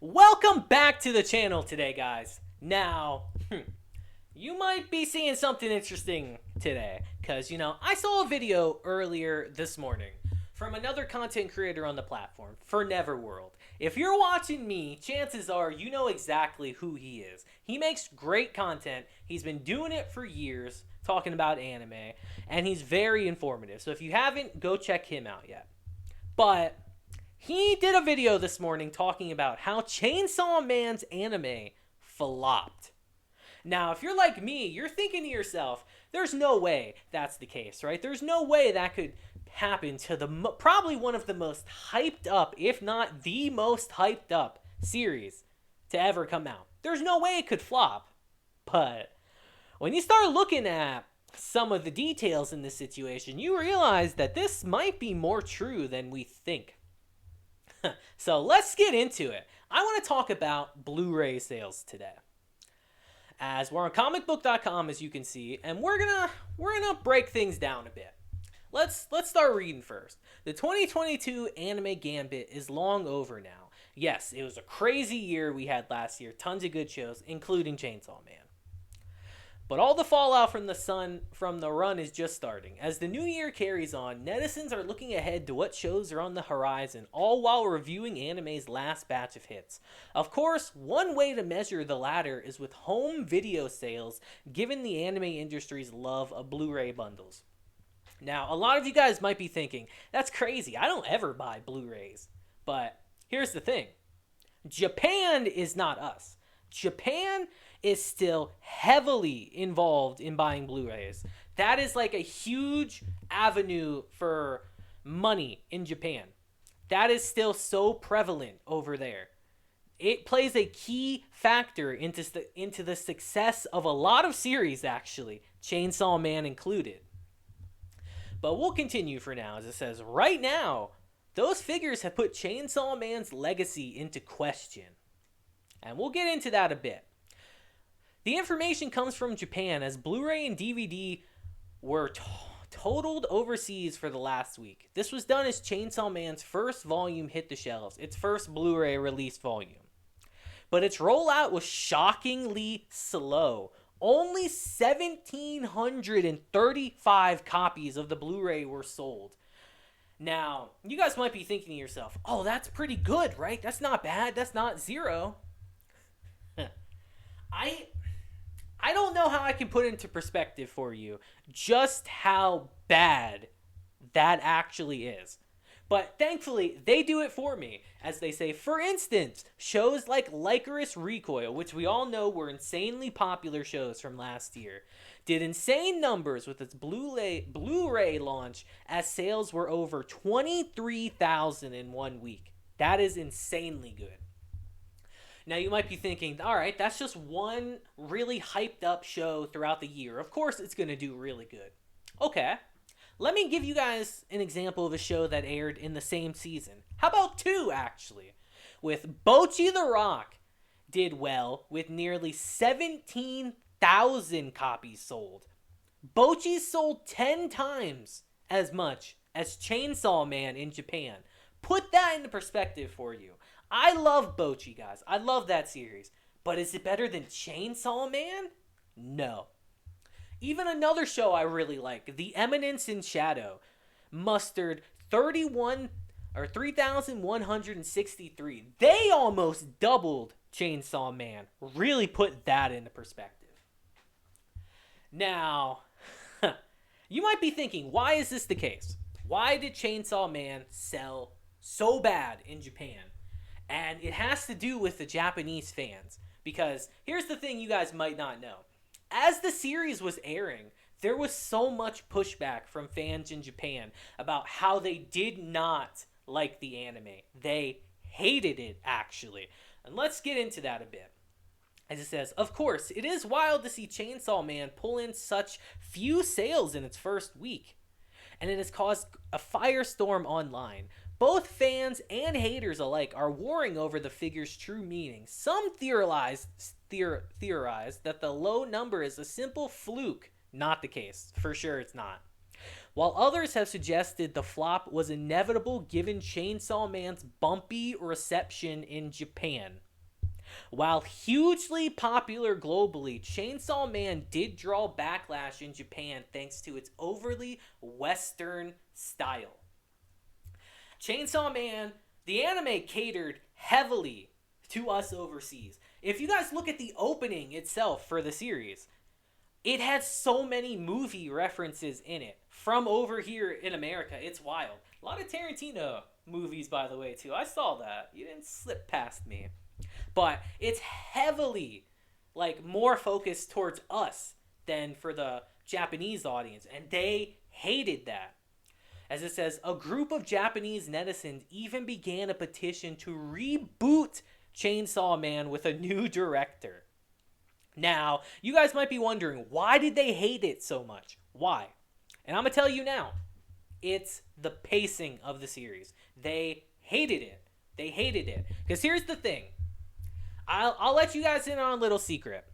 Welcome back to the channel today, guys. Now, you might be seeing something interesting today because, I saw a video earlier this morning from another content creator on the platform, for Neverworld. If you're watching me, chances are you know exactly who he is. He makes great content. He's been doing it for years, talking about anime, and he's very informative. So if you haven't, go check him out yet. But he did a video this morning talking about how Chainsaw Man's anime flopped. Now, if you're like me, you're thinking to yourself, there's no way that's the case, right? There's no way that could happen to probably one of the most hyped up, if not the most hyped up series to ever come out. There's no way it could flop. But when you start looking at some of the details in this situation, you realize that this might be more true than we think. So let's get into it. I want to talk about Blu-ray sales today. As we're on comicbook.com, as you can see, and we're gonna break things down a bit. Let's start reading first. The 2022 anime gambit is long over now. Yes, it was a crazy year we had last year. Tons of good shows, including Chainsaw Man. But all the fallout from the run is just starting. As the new year carries on, netizens are looking ahead to what shows are on the horizon, all while reviewing anime's last batch of hits. Of course, one way to measure the latter is with home video sales, given the anime industry's love of Blu-ray bundles. Now, a lot of you guys might be thinking, that's crazy, I don't ever buy Blu-rays. But here's the thing. Japan is not us. Japan is still heavily involved in buying Blu-rays. That is like a huge avenue for money in Japan. That is still so prevalent over there. It plays a key factor into the success of a lot of series, actually, Chainsaw Man included. But we'll continue for now, as it says, right now, those figures have put Chainsaw Man's legacy into question. And we'll get into that a bit. The information comes from Japan, as Blu-ray and DVD were totaled overseas for the last week. This was done as Chainsaw Man's first volume hit the shelves, its first Blu-ray release volume. But its rollout was shockingly slow. Only 1,735 copies of the Blu-ray were sold. Now, you guys might be thinking to yourself, oh, that's pretty good, right? That's not bad. That's not zero. I don't know how I can put into perspective for you just how bad that actually is. But thankfully, they do it for me. As they say, for instance, shows like Lycoris Recoil, which we all know were insanely popular shows from last year, did insane numbers with its Blu-ray launch, as sales were over 23,000 in 1 week. That is insanely good. Now, you might be thinking, all right, that's just one really hyped up show throughout the year. Of course, it's going to do really good. Okay, let me give you guys an example of a show that aired in the same season. How about two, actually? With Bocchi the Rock did well with nearly 17,000 copies sold. Bocchi sold 10 times as much as Chainsaw Man in Japan. Put that into perspective for you. I love Bocchi, guys. I love that series. But is it better than Chainsaw Man? No. Even another show I really like, The Eminence in Shadow, mustered 3,163. They almost doubled Chainsaw Man. Really put that into perspective. Now, you might be thinking, why is this the case? Why did Chainsaw Man sell so bad in Japan? And it has to do with the Japanese fans. Because here's the thing you guys might not know. As the series was airing, there was so much pushback from fans in Japan about how they did not like the anime. They hated it, actually. And let's get into that a bit. As it says, of course, it is wild to see Chainsaw Man pull in such few sales in its first week. And it has caused a firestorm online. Both fans and haters alike are warring over the figure's true meaning. Some theorize that the low number is a simple fluke. Not the case. For sure it's not. While others have suggested the flop was inevitable given Chainsaw Man's bumpy reception in Japan. While hugely popular globally, Chainsaw Man did draw backlash in Japan thanks to its overly Western style. Chainsaw Man, the anime catered heavily to us overseas. If you guys look at the opening itself for the series, it has so many movie references in it from over here in America. It's wild. A lot of Tarantino movies, by the way, too. I saw that. You didn't slip past me. But it's heavily, like, more focused towards us than for the Japanese audience. And they hated that. As it says, a group of Japanese netizens even began a petition to reboot Chainsaw Man with a new director. Now, you guys might be wondering, why did they hate it so much? Why? And I'm going to tell you now. It's the pacing of the series. They hated it. They hated it. Because here's the thing. I'll let you guys in on a little secret.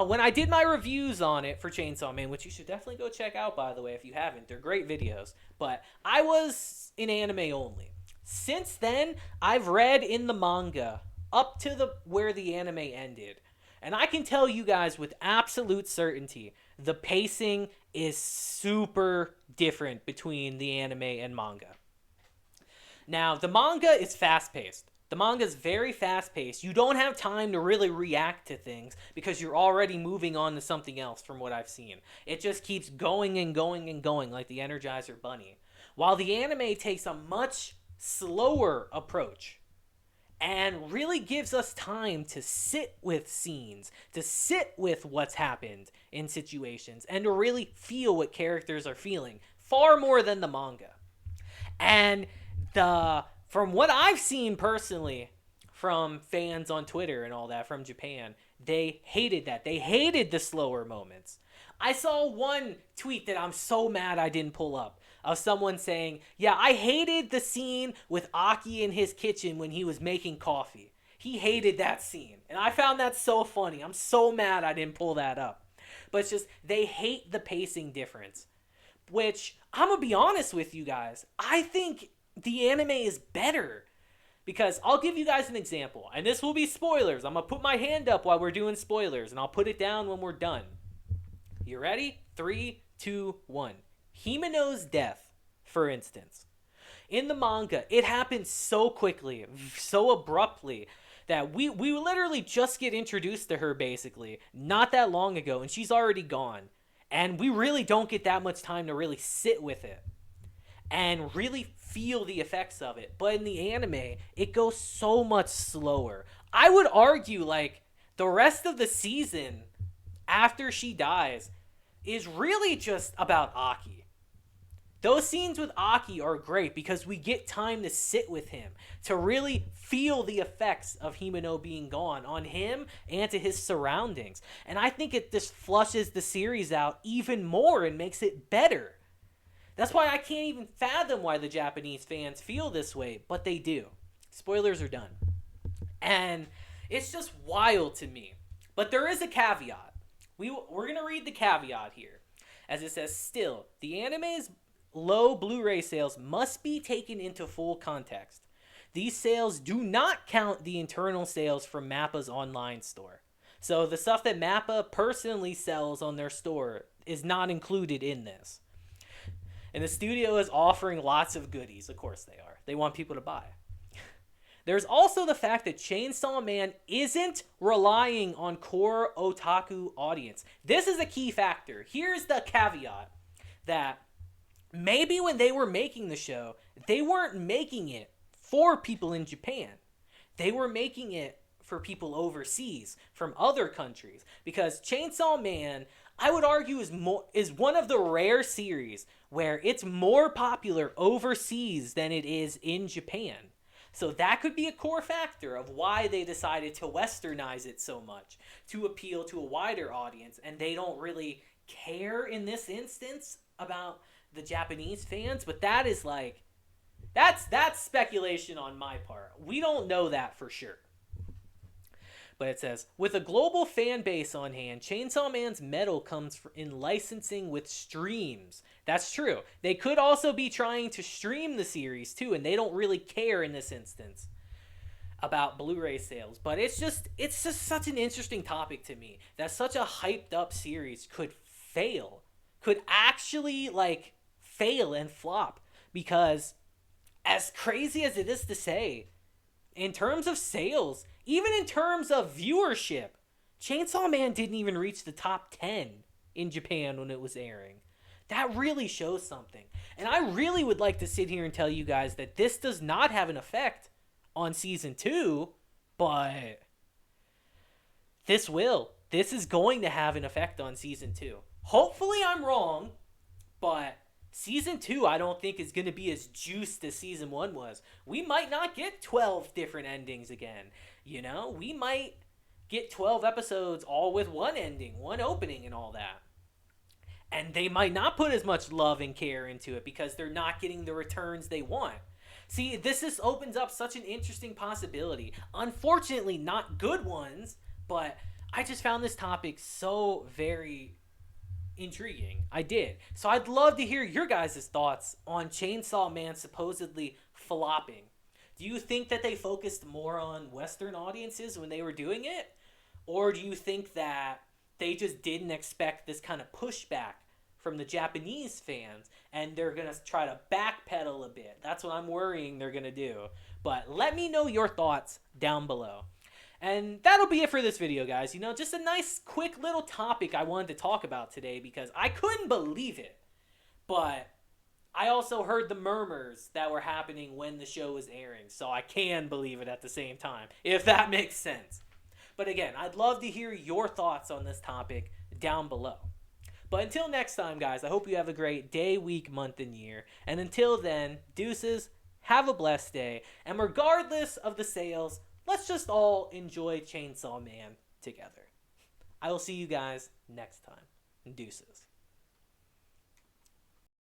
When I did my reviews on it for Chainsaw Man, which you should definitely go check out, by the way, if you haven't. They're great videos. But I was in anime only. Since then, I've read in the manga up to where the anime ended. And I can tell you guys with absolute certainty, the pacing is super different between the anime and manga. Now, the manga is fast-paced. The manga is very fast-paced. You don't have time to really react to things because you're already moving on to something else from what I've seen. It just keeps going and going and going like the Energizer Bunny. While the anime takes a much slower approach and really gives us time to sit with scenes, to sit with what's happened in situations, and to really feel what characters are feeling, far more than the manga. And from what I've seen personally from fans on Twitter and all that from Japan, they hated that. They hated the slower moments. I saw one tweet that I'm so mad I didn't pull up of someone saying, yeah, I hated the scene with Aki in his kitchen when he was making coffee. He hated that scene. And I found that so funny. I'm so mad I didn't pull that up. But it's just, they hate the pacing difference. Which, I'm going to be honest with you guys, I think the anime is better. Because I'll give you guys an example. And this will be spoilers. I'm going to put my hand up while we're doing spoilers. And I'll put it down when we're done. You ready? 3, 2, 1. Himeno's death, for instance. In the manga, it happens so quickly, so abruptly, that we literally just get introduced to her, basically, not that long ago, and she's already gone. And we really don't get that much time to really sit with it and really feel the effects of it. But in the anime, it goes so much slower. I would argue, like, the rest of the season, after she dies, is really just about Aki. Those scenes with Aki are great because we get time to sit with him, to really feel the effects of Himeno being gone on him and to his surroundings. And I think it just flushes the series out even more and makes it better. That's why I can't even fathom why the Japanese fans feel this way, but they do. Spoilers are done. And it's just wild to me. But there is a caveat. We're going to read the caveat here. As it says, still, the anime's low Blu-ray sales must be taken into full context. These sales do not count the internal sales from Mappa's online store. So the stuff that Mappa personally sells on their store is not included in this. And the studio is offering lots of goodies. Of course they are. They want people to buy. There's also the fact that Chainsaw Man isn't relying on core otaku audience. This is a key factor. Here's the caveat that maybe when they were making the show, they weren't making it for people in Japan. They were making it for people overseas, from other countries. Because Chainsaw Man, I would argue, is one of the rare series where it's more popular overseas than it is in Japan. So that could be a core factor of why they decided to westernize it so much, to appeal to a wider audience. And they don't really care in this instance about the Japanese fans, but that is like, that's speculation on my part. We don't know that for sure. But it says, with a global fan base on hand, Chainsaw Man's metal comes in licensing with streams. That's true. They could also be trying to stream the series too, and they don't really care in this instance. about Blu-ray sales, but it's just such an interesting topic to me that such a hyped up series could actually like fail and flop, because as crazy as it is to say, in terms of sales, even in terms of viewership, Chainsaw Man didn't even reach the top 10 in Japan when it was airing. That really shows something. And I really would like to sit here and tell you guys that this does not have an effect on season 2, but this will. This is going to have an effect on season 2. Hopefully I'm wrong, but season 2 I don't think is going to be as juiced as season 1 was. We might not get 12 different endings again. You know, we might get 12 episodes all with one ending, one opening and all that. And they might not put as much love and care into it because they're not getting the returns they want. See, this opens up such an interesting possibility. Unfortunately, not good ones, but I just found this topic so very intriguing. I did. So I'd love to hear your guys' thoughts on Chainsaw Man supposedly flopping. Do you think that they focused more on Western audiences when they were doing it? Or do you think that they just didn't expect this kind of pushback from the Japanese fans and they're going to try to backpedal a bit? That's what I'm worrying they're going to do. But let me know your thoughts down below. And that'll be it for this video, guys. You know, just a nice, quick little topic I wanted to talk about today because I couldn't believe it. But I also heard the murmurs that were happening when the show was airing, so I can believe it at the same time, if that makes sense. But again, I'd love to hear your thoughts on this topic down below. But until next time, guys, I hope you have a great day, week, month, and year. And until then, deuces, have a blessed day. And regardless of the sales, let's just all enjoy Chainsaw Man together. I will see you guys next time. Deuces.